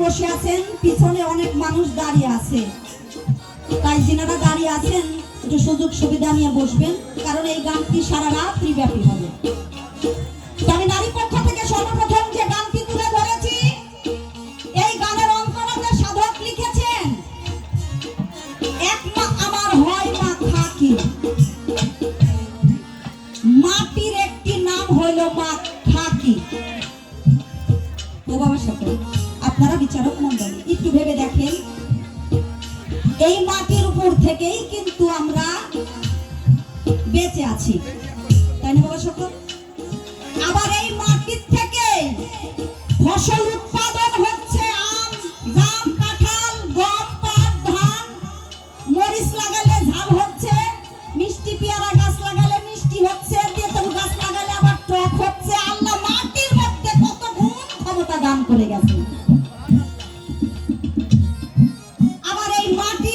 বসে আছেন, পিছনে অনেক মানুষ দাঁড়িয়ে আছে, তাই যিনারা দাঁড়িয়ে আছেন একটু সুযোগ সুবিধা নিয়ে বসবেন, কারণ এই গানটি সারা রাত্রি ব্যাপী হবে। আমি নারী পক্ষ থেকে সর্বপ্রথম যে গানটি তুলে ধরেছি, এই গানের অন্তরাতে সাধক লিখেছেন এক মা আমার হয় মা খাকি, মাটির একটি নাম হইল মা খাকি। ও বাবা সকল, আপনারা বিচারক মন্ডলী একটু ভেবে দেখেন, এই মাটির উপর থেকেই কিন্তু আমরা বেঁচে আছি, তাই না বাবা সকল? আবার এই মাটির থেকে ফসল উৎপাদন হচ্ছে, আম, জাম, কাঁঠাল, গম, পাট, ধান, মরিচ লাগালে ঝাল হচ্ছে, মিষ্টি পেয়ারা গাছ লাগালে মিষ্টি হচ্ছে, তেঁতুল গাছ লাগালে আবার টক হচ্ছে। আল্লাহ মাটির মধ্যে কত গুণ ক্ষমতা দান করে গেছে। আবার এই মাটি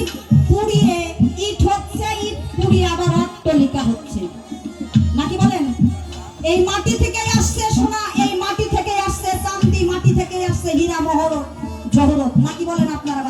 পুড়িয়ে ইট হচ্ছে, ইট পুড়িয়ে আবার অট্টালিকা হচ্ছে, নাকি বলেন? এই মাটি থেকে আসছে সোনা, এই মাটি থেকে আসছে চাঁদি, মাটি থেকে আসছে হীরা মহরত জহরত, নাকি বলেন আপনারা?